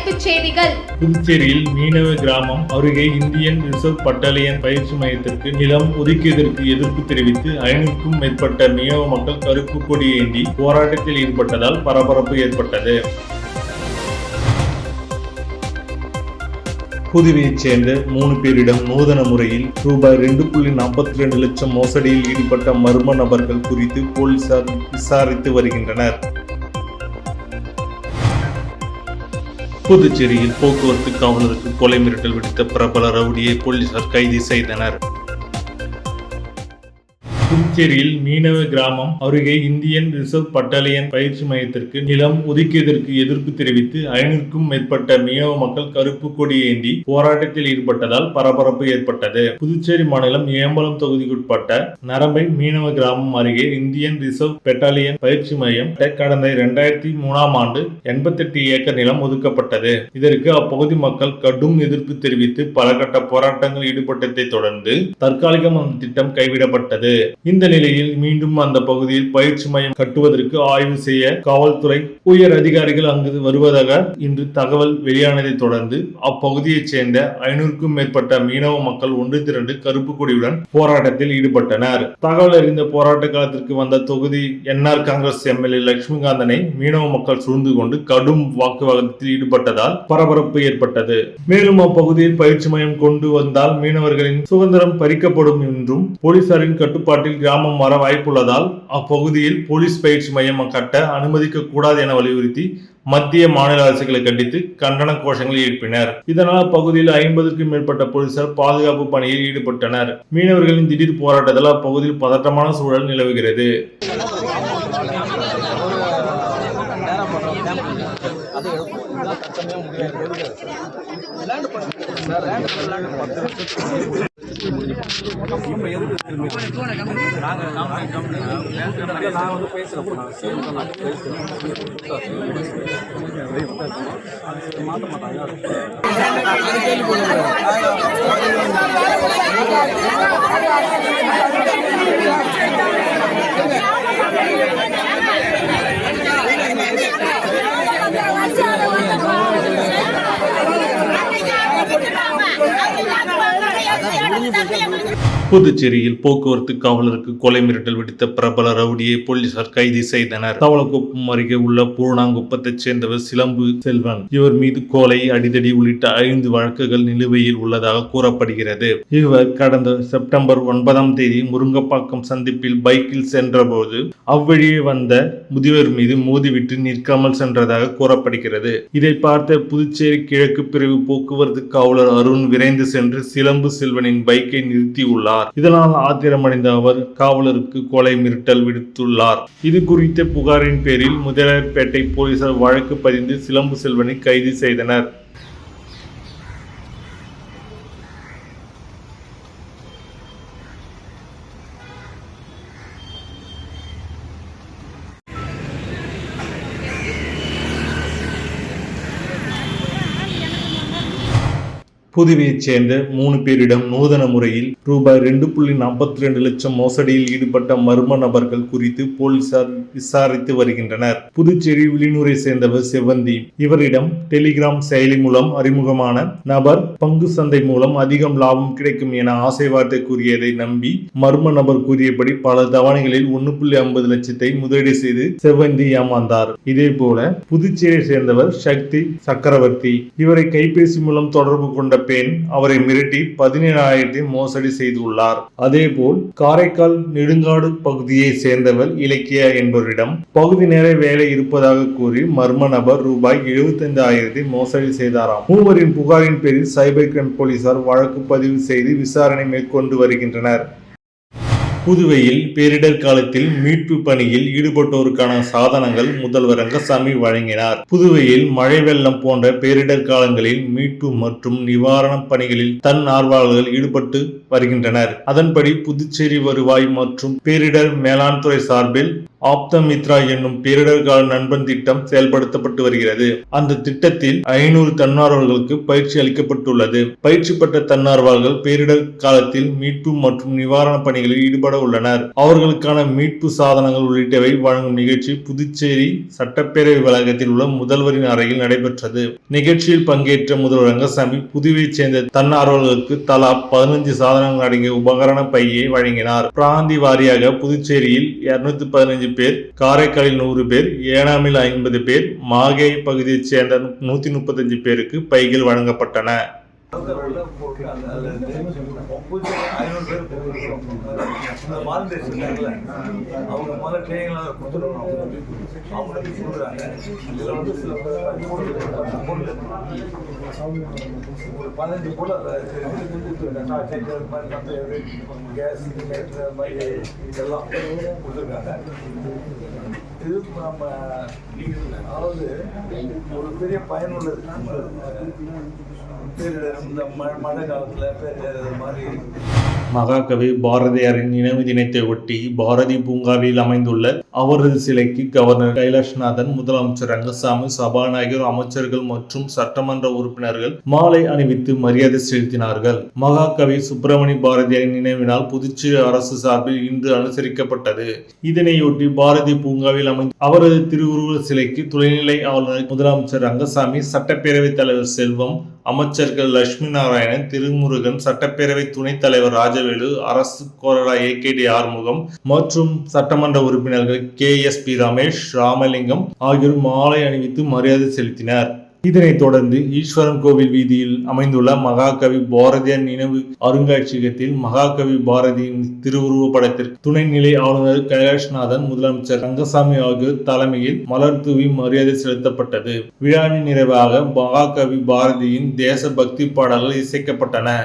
தலைப்புச் செய்திகள். புதுச்சேரியில் மீனவ கிராமம் அருகே இந்தியன் ரிசர்வ் பட்டாலியன் பயிற்சி மையத்திற்கு நிலம் ஒதுக்கியதற்கு எதிர்ப்பு தெரிவித்து 500க்கும் மேற்பட்ட மீனவ மக்கள் கருப்பு கொடி ஏந்தி போராட்டத்தில் ஈடுபட்டதால் பரபரப்பு ஏற்பட்டது. புதுவையைச் சேர்ந்த 3 பேரிடம் நூதன முறையில் ரூபாய் 2.42 லட்சம் மோசடியில் ஈடுபட்ட மர்ம நபர்கள் குறித்து போலீசார் விசாரித்து வருகின்றனர். புதுச்சேரியில் போக்குவரத்து காவலருக்கு கொலை மிரட்டல் விடுத்த பிரபல ரவுடியை போலீசார் கைது செய்தனர். புதுச்சேரியில் மீனவ கிராமம் அருகே இந்தியன் ரிசர்வ் பட்டாலியன் பயிற்சி மையத்திற்கு நிலம் ஒதுக்கியதற்கு எதிர்ப்பு தெரிவித்து 500க்கும் மேற்பட்ட மீனவ மக்கள் கருப்பு கொடி ஏந்தி போராட்டத்தில் ஈடுபட்டதால் பரபரப்பு ஏற்பட்டது. புதுச்சேரி மாநிலம் ஏம்பலம் தொகுதிக்குட்பட்ட நரம்பை மீனவ கிராமம் அருகே இந்தியன் ரிசர்வ் பட்டாலியன் பயிற்சி மையம் கடந்த 2003ஆம் ஆண்டு 88 ஏக்கர் நிலம் ஒதுக்கப்பட்டது. இதற்கு அப்பகுதி மக்கள் கடும் எதிர்ப்பு தெரிவித்து பல கட்ட போராட்டங்கள் ஈடுபட்டதை தொடர்ந்து தற்காலிகம் அந்த திட்டம் கைவிடப்பட்டது. இந்த நிலையில் மீண்டும் அந்த பகுதியில் பயிற்சி மையம் கட்டுவதற்கு ஆய்வு செய்ய காவல்துறை உயர் அதிகாரிகள் அங்கு வருவதாக இன்று தகவல் வெளியானதை தொடர்ந்து அப்பகுதியைச் சேர்ந்த 500க்கும் மேற்பட்ட மீனவ மக்கள் ஒன்று திரண்டு கருப்பு கொடியுடன் போராட்டத்தில் ஈடுபட்டனர். தகவல் அறிந்த போராட்ட காலத்திற்கு வந்த தொகுதி என்ஆர் காங்கிரஸ் எம்எல்ஏ லட்சுமிகாந்தனை மீனவ மக்கள் சூழ்ந்து கொண்டு கடும் வாக்குவாதத்தில் ஈடுபட்டதால் பரபரப்பு ஏற்பட்டது. மேலும் அப்பகுதியில் பயிற்சி மையம் கொண்டு வந்தால் மீனவர்களின் சுதந்திரம் பறிக்கப்படும் என்றும் போலீசாரின் கட்டுப்பாட்டில் கிராமம் வர வாய்ப்புள்ளதால் அப்பகுதியில் போலீஸ் பயிற்சி மையம் கட்ட அனுமதிக்க கூடாது என வலியுறுத்தி மத்திய மாநில அரசுகளை கண்டித்து கண்டன கோஷங்களை எழுப்பினர். இதனால் அப்பகுதியில் 50க்கும் மேற்பட்ட போலீசார் பாதுகாப்பு பணியில் ஈடுபட்டனர். மீனவர்களின் திடீர் போராட்டத்தால் அப்பகுதியில் பதற்றமான சூழல் நிலவுகிறது. புதுச்சேரியில் போக்குவரத்து காவலருக்கு கொலை மிரட்டல் விடுத்த பிரபல ரவுடியை போலீசார் கைது செய்தனர். தவளக்குப்பம் அருகே உள்ள பூர்ணாங்குப்பத்தைச் சேர்ந்தவர் சிலம்பு செல்வன். இவர் மீது கொலை, அடிதடி உள்ளிட்ட 5 வழக்குகள் நிலுவையில் உள்ளதாக கூறப்படுகிறது. இவர் கடந்த செப்டம்பர் 9ஆம் தேதி முருங்கப்பாக்கம் சந்திப்பில் பைக்கில் சென்றபோது அவ்வழியே வந்த முதியவர் மீது மோதிவிட்டு நிற்காமல் சென்றதாக கூறப்படுகிறது. இதை பார்த்த புதுச்சேரி கிழக்கு பிரிவு போக்குவரத்து காவலர் அருண் விரைந்து சென்று சிலம்பு செல்வனின் பைக்கை நிறுத்தியுள்ளார். இதனால் ஆத்திரமடைந்த அவர் காவலருக்கு கொலை மிரட்டல் விடுத்துள்ளார். இது குறித்த புகாரின் பேரில் முதலியார்பேட்டை போலீசார் வழக்கு பதிந்து சிலம்பு செல்வனை கைது செய்தனர். புதுவையைச் சேர்ந்த 3 பேரிடம் நூதன முறையில் ரூபாய் 2.42 லட்சம் மோசடியில் ஈடுபட்ட மர்ம நபர்கள் குறித்து போலீசார் விசாரித்து வருகின்றனர். புதுச்சேரி வில்லியனூரை சேர்ந்தவர் செவ்வந்தி. இவரிடம் டெலிகிராம் செயலி மூலம் அறிமுகமான நபர் பங்கு சந்தை மூலம் அதிகம் லாபம் கிடைக்கும் என ஆசை வார்த்தை கூறியதை நம்பி மர்ம நபர் கூறியபடி பல தவணைகளில் 1.50 லட்சத்தை முதலீடு செய்து செவ்வந்தி ஏமாந்தார். இதேபோல புதுச்சேரியை சேர்ந்தவர் சக்தி சக்கரவர்த்தி. இவரை கைபேசி மூலம் தொடர்பு கொண்ட பெண் அவரை மிரட்டி 17,000 மோசடி செய்துள்ளார். அதேபோல் காரைக்கால் நெடுங்காடு பகுதியை சேர்ந்தவர் இலக்கியா என்பவரிடம் பகுதி நேர வேலை இருப்பதாக கூறி மர்ம நபர் ரூபாய் 75,000 மோசடி செய்தாராம். மூவரின் புகாரின் பேரில் சைபர் கிரைம் போலீசார் வழக்கு பதிவு செய்து விசாரணை மேற்கொண்டு வருகின்றனர். புதுவையில் பேரிடர் காலத்தில் மீட்பு பணியில் ஈடுபட்டோருக்கான சாதனங்கள் முதல்வர் ரங்கசாமி வழங்கினார். புதுவையில் மழை வெள்ளம் போன்ற பேரிடர் காலங்களில் மீட்பு மற்றும் நிவாரண பணிகளில் தன்னார்வலர்கள் ஈடுபட்டு வருகின்றனர். அதன்படி புதுச்சேரி வருவாய் மற்றும் பேரிடர் மேலாண் துறை சார்பில் ஆப்தமித்ரா என்னும் பேரிடர் கால நண்பன் திட்டம் செயல்படுத்தப்பட்டு வருகிறது. அந்த திட்டத்தில் 500 தன்னார்வலர்களுக்கு பயிற்சி அளிக்கப்பட்டுள்ளது. பயிற்சி பெற்ற தன்னார்வலர்கள் பேரிடர் காலத்தில் மீட்பு மற்றும் நிவாரண பணிகளில் ஈடுபட ஈடுபட உள்ளனர். அவர்களுக்கான மீட்பு சாதனங்கள் உள்ளிட்டவை வழங்கும் நிகழ்ச்சி புதுச்சேரி சட்டப்பேரவை வளாகத்தில் உள்ள முதல்வரின் அறையில் நடைபெற்றது. நிகழ்ச்சியில் பங்கேற்ற முதல்வர் ரங்கசாமி புதுவையைச் சேர்ந்த தன்னார்வலர்களுக்கு தலா 15 சாதனங்கள் அடங்கிய உபகரண பையை வழங்கினார். பிராந்தி வாரியாக புதுச்சேரியில் 215 பேர், காரைக்காலில் 100 பேர், ஏனாமில் 50 பேர், மாகே பகுதியைச் சேர்ந்த 135 பேருக்கு பைகள் வழங்கப்பட்டன. இது நம்ம அதாவது ஒரு பெரிய பயனுள்ளது. மழை காலத்துல மாதிரி மகாகவி பாரதியாரின் நினைவு தினத்தை ஒட்டி பாரதி பூங்காவில் அமைந்துள்ள அவரது சிலைக்கு கவர்னர் கைலாஷ்நாதன், முதலமைச்சர் ரங்கசாமி, சபாநாயகர், அமைச்சர்கள் மற்றும் சட்டமன்ற உறுப்பினர்கள் மாலை அணிவித்து மரியாதை செலுத்தினார்கள். மகாகவி சுப்பிரமணிய பாரதியாரின் நினைவினால் புதுச்சேரி அரசு சார்பில் இன்று அனுசரிக்கப்பட்டது. இதனையொட்டி பாரதி பூங்காவில் அமைந்த அவரது திருவுருவ சிலைக்கு துணைநிலை ஆளுநர் முதலமைச்சர் ரங்கசாமி, சட்டப்பேரவைத் தலைவர் செல்வம், அமைச்சர்கள் லட்சுமி நாராயணன், திருமுருகன், சட்டப்பேரவை துணைத் தலைவர் ராஜவேலு, அரசு கொறடா AKD ஆறுமுகம் மற்றும் சட்டமன்ற உறுப்பினர்கள் KSP ரமேஷ், ராமலிங்கம் ஆகியோர் மாலை அணிவித்து மரியாதை செலுத்தினர். இதனைத் தொடர்ந்து ஈஸ்வரன் கோவில் வீதியில் அமைந்துள்ள மகாகவி பாரதியார் நினைவு அருங்காட்சியகத்தில் மகாகவி பாரதியின் திருவுருவ படத்திற்கு துணைநிலை ஆளுநர் கைலாஷ்நாதன், முதலமைச்சர் ரங்கசாமி ஆகியோர் தலைமையில் மலர் தூவி மரியாதை செலுத்தப்பட்டது. விழாவின் நிறைவாக மகாகவி பாரதியின் தேச பக்தி பாடல்கள் இசைக்கப்பட்டன.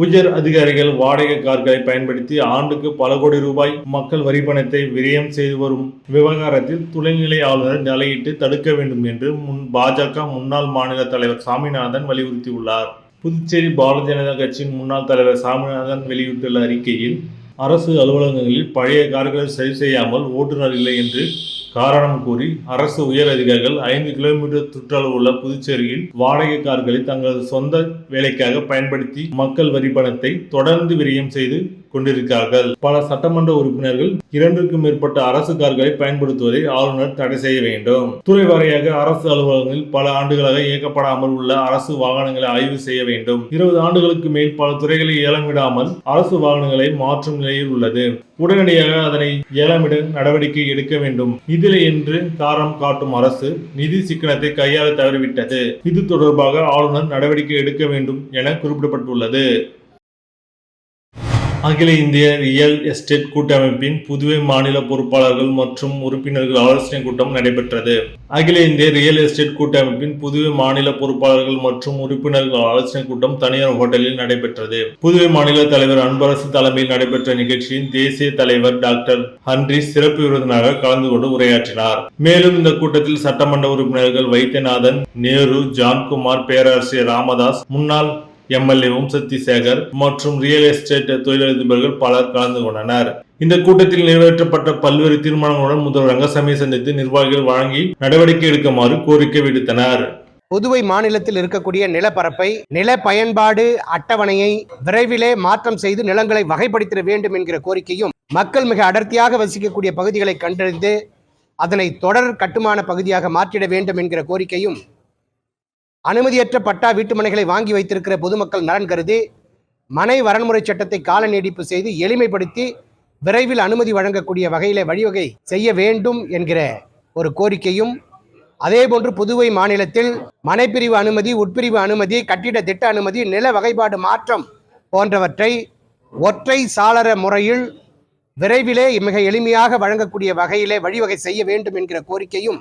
உயர் அதிகாரிகள் வாடகை கார்களை பயன்படுத்தி ஆண்டுக்கு பல கோடி ரூபாய் மக்கள் வரி பணத்தை விரயம் செய்து வரும் விவகாரத்தில் துணைநிலை ஆளுநர் தலையிட்டு தடுக்க வேண்டும் என்று பாஜக முன்னாள் மாநில தலைவர் சாமிநாதன் வலியுறுத்தியுள்ளார். புதுச்சேரி பாரதிய ஜனதா கட்சியின் முன்னாள் தலைவர் சாமிநாதன் வெளியிட்டுள்ள அறிக்கையில், அரசு அலுவலகங்களில் பழைய கார்களை சரி செய்யாமல் ஓட்டுநர் இல்லை என்று காரணம் கூறி அரசு உயர் அதிகாரிகள் 5 கிலோமீட்டர் சுற்றளவு உள்ள புதுச்சேரியில் வாடகை கார்களை தங்களது சொந்த வேலைக்காக பயன்படுத்தி மக்கள் வரி பணத்தை தொடர்ந்து விரயம் செய்து கொண்டிருக்கிறார்கள். பல சட்டமன்ற உறுப்பினர்கள் 2க்கும் மேற்பட்ட அரசு கார்களை பயன்படுத்துவதை ஆளுநர் தடை செய்ய வேண்டும். துறை வாரியாக அரசு அலுவலகங்களில் பல ஆண்டுகளாக இயக்கப்படாமல் உள்ள அரசு வாகனங்களை ஆய்வு செய்ய வேண்டும். 20 ஆண்டுகளுக்கு மேல் பல துறைகளை ஏலமிடாமல் அரசு வாகனங்களை மாற்றும் நிலையில் உள்ளது. உடனடியாக அதனை ஏலமிட நடவடிக்கை எடுக்க வேண்டும். இதில் என்று காரணம் காட்டும் அரசு நிதி சிக்கனத்தை கையாள தவறிவிட்டது. இது தொடர்பாக ஆளுநர் நடவடிக்கை எடுக்க வேண்டும் என குறிப்பிடப்பட்டுள்ளது. அகில இந்திய ரியல் எஸ்டேட் கூட்டமைப்பின் புதுவை மாநில பொறுப்பாளர்கள் மற்றும் உறுப்பினர்கள் ஆலோசனை கூட்டம் நடைபெற்றது. அகில இந்திய ரியல் எஸ்டேட் கூட்டமைப்பின் புதுவை மாநில பொறுப்பாளர்கள் மற்றும் உறுப்பினர்கள் ஆலோசனை கூட்டம் தனியார் ஹோட்டலில் நடைபெற்றது. புதுவை மாநில தலைவர் அன்பரசு தலைமையில் நடைபெற்ற நிகழ்ச்சியில் தேசிய தலைவர் டாக்டர் ஹன்ரிஸ் சிறப்பு விருந்தினராக கலந்து கொண்டு உரையாற்றினார். மேலும் இந்த கூட்டத்தில் சட்டமன்ற உறுப்பினர்கள் வைத்தியநாதன், நேரு, ஜான்குமார், பேராசிரியர் ராமதாஸ், முன்னாள் MLA சக்தி சேகர் மற்றும் ரியல் எஸ்டேட் தொழிலதிபர்கள் பலர் கலந்து கொண்டனர். இந்த கூட்டத்தில் நிறைவேற்றப்பட்ட பல்வேறு தீர்மானங்களுடன் முதல்வர் ரங்கசாமியை சந்தித்து நிர்வாகிகள் வழங்கி நடவடிக்கை எடுக்குமாறு கோரிக்கை விடுத்தனர். புதுவை மாநிலத்தில் இருக்கக்கூடிய நிலப்பரப்பை நில பயன்பாடு அட்டவணையை விரைவிலே மாற்றம் செய்து நிலங்களை வகைப்படுத்திட வேண்டும் என்கிற கோரிக்கையும், மக்கள் மிக அடர்த்தியாக வசிக்கக்கூடிய பகுதிகளை கண்டறிந்து அதனை தொடர் கட்டுமான பகுதியாக மாற்றிட வேண்டும் என்கிற கோரிக்கையும், அனுமதியற்ற பட்டா வீட்டுமனைகளை வாங்கி வைத்திருக்கிற பொதுமக்கள் நலன் கருதி மனை வரன்முறை சட்டத்தை கால நீடிப்பு செய்து எளிமைப்படுத்தி விரைவில் அனுமதி வழங்கக்கூடிய வகையிலே வழிவகை செய்ய வேண்டும் என்கிற ஒரு கோரிக்கையும், அதேபோன்று புதுவை மாநிலத்தில் மனைப்பிரிவு அனுமதி, உட்பிரிவு அனுமதி, கட்டிட திட்ட அனுமதி, நில வகைப்பாடு மாற்றம் போன்றவற்றை ஒற்றை சாளர முறையில் விரைவிலே மிக எளிமையாக வழங்கக்கூடிய வகையிலே வழிவகை செய்ய வேண்டும் என்கிற கோரிக்கையும்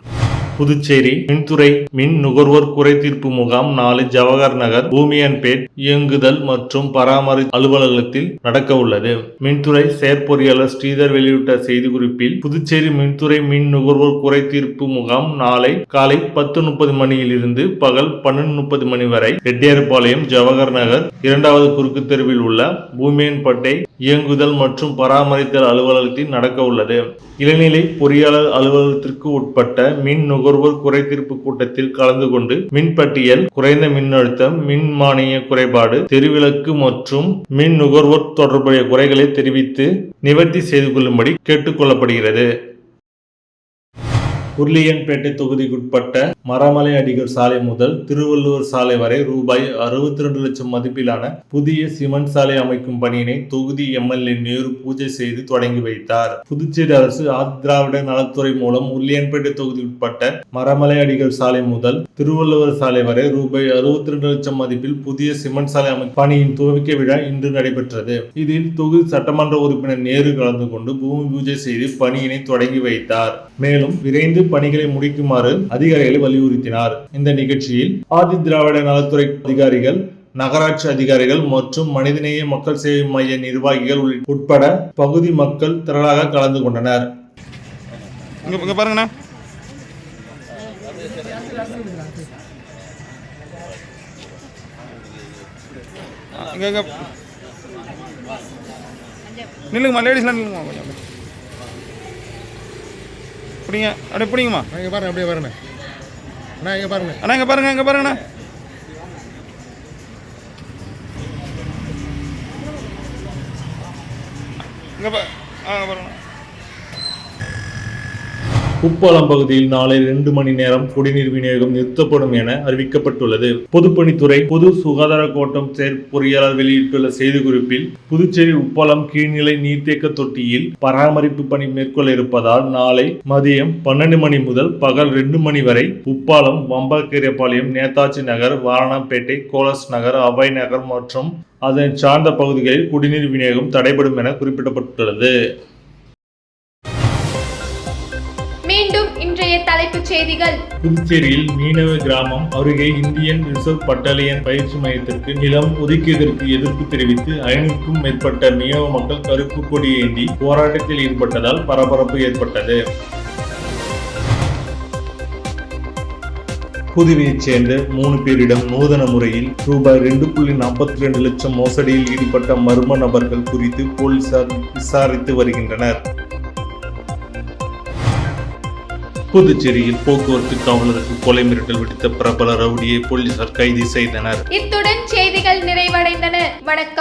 புதுச்சேரி மின்துறை மின் நுகர்வோர் குறைதீர்ப்பு முகாம் 4 ஜவஹர் நகர் பூமியன்பேட் இயங்குதல் மற்றும் பராமரிப்பு அலுவலகத்தில் நடக்க உள்ளது. மின்துறை செயற்பொறியாளர் ஸ்ரீதர் வெளியிட்ட செய்திக்குறிப்பில், புதுச்சேரி மின்துறை மின் நுகர்வோர் குறைதீர்ப்பு முகாம் நாளை காலை 10:30 மணியிலிருந்து பகல் 12:30 மணி வரை ரெட்டியார்பாளையம் ஜவஹர் நகர் 2வது குறுக்கு தெருவில் உள்ள பூமியன்பேட்டை இயங்குதல் மற்றும் பராமரித்தல் அலுவலகத்தில் நடக்க உள்ளது. இளநிலை பொறியாளர் அலுவலகத்திற்கு உட்பட்ட மின் நுகர்வோர் குறைதீர்ப்பு கூட்டத்தில் கலந்து கொண்டு மின்பட்டியல், குறைந்த மின்னழுத்தம், மின் மானிய குறைபாடு, தெருவிளக்கு மற்றும் மின் நுகர்வோர் தொடர்புடைய குறைகளை தெரிவித்து நிவர்த்தி செய்து கொள்ளும்படி கேட்டுக் கொள்ளப்படுகிறது. உருளியன்பேட்டை தொகுதிக்குட்பட்ட மரமலை அடிகள் சாலை முதல் திருவள்ளுவர் சாலை வரை ரூபாய் 62 லட்சம் மதிப்பிலான புதிய சிமெண்ட் சாலை அமைக்கும் பணியினை தொகுதி எம்எல்ஏ நேரு பூஜை செய்து தொடங்கி வைத்தார். புதுச்சேரி அரசு ஆதிதிராவிட நலத்துறை மூலம் உருளியன்பேட்டை தொகுதிக்குட்பட்ட மரமலை அடிகள் சாலை முதல் திருவள்ளுவர் சாலை வரை ரூபாய் 62 லட்சம் மதிப்பில் புதிய சிமெண்ட் சாலை அமைக்கும் பணியின் துவக்க விழா இன்று நடைபெற்றது. இதில் தொகுதி சட்டமன்ற உறுப்பினர் நேரு கலந்து கொண்டு பூமி பூஜை செய்து பணியினை தொடங்கி வைத்தார். மேலும் விரைந்து பணிகளை முடிக்குமாறு அதிகாரிகளை வலியுறுத்தினார். இந்த நிகழ்ச்சியில் ஆதிதிராவிட நலத்துறை அதிகாரிகள், நகராட்சி அதிகாரிகள் மற்றும் மனிதநேய மக்கள் சேவை மைய நிர்வாகிகள் உட்பட பகுதி மக்கள் திரளாக கலந்து கொண்டனர். நில்லுங்கம்மா, லேடிஸ்லாம் நில்லுங்கம்மா, கொஞ்சம் பிடிங்க, அப்படியே பிடிங்கம்மா. இங்கே பாருங்க, அப்படியே பாருங்க அண்ணா, இங்கே பாருங்க அண்ணா, இங்கே பாருங்க, இங்கே பாருங்கண்ணா. இங்கே பாருங்க. உப்பளம் பகுதியில் நாளை 2 மணி நேரம் குடிநீர் விநியோகம் நிறுத்தப்படும் என அறிவிக்கப்பட்டுள்ளது. பொதுப்பணித்துறை பொது சுகாதார கோட்டம் செயற்பொறியாளர் வெளியிட்டுள்ள செய்திக்குறிப்பில், புதுச்சேரி உப்பளம் கீழ்நிலை நீர்த்தேக்க தொட்டியில் பராமரிப்பு பணி மேற்கொள்ள இருப்பதால் நாளை மதியம் 12 மணி முதல் பகல் 2 மணி வரை உப்பாலம், வம்பக்கீரபாளையம், நேதாஜி நகர், வாரணாப்பேட்டை, கோலஸ் நகர், அவை நகர் மற்றும் அதனை சார்ந்த பகுதிகளில் குடிநீர் விநியோகம் தடைபடும் என குறிப்பிடப்பட்டுள்ளது. மீண்டும் இன்றைய தலைப்புச் செய்திகள். புதுச்சேரியில் மீனவ கிராமம் அருகே இந்தியன் ரிசர்வ் பட்டாலியன் பயிற்சி மையத்திற்கு நிலம் ஒதுக்கியதற்கு எதிர்ப்பு தெரிவித்து 500க்கும் மேற்பட்ட மீனவ மக்கள் கருப்பு கொடி ஏந்தி போராட்டத்தில் ஈடுபட்டதால் பரபரப்பு ஏற்பட்டது. புதுவையைச் சேர்ந்த 3 பேரிடம் நூதன முறையில் ரூபாய் 2.42 லட்சம் மோசடியில் ஈடுபட்ட மர்ம நபர்கள் குறித்து போலீசார் விசாரித்து வருகின்றனர். புதுச்சேரியில் போக்குவரத்து காவலருக்கு கொலை மிரட்டல் விடுத்த பிரபல ரவுடியை போலீசார் கைது செய்தனர். இத்துடன் செய்திகள் நிறைவடைந்தன. வணக்கம்.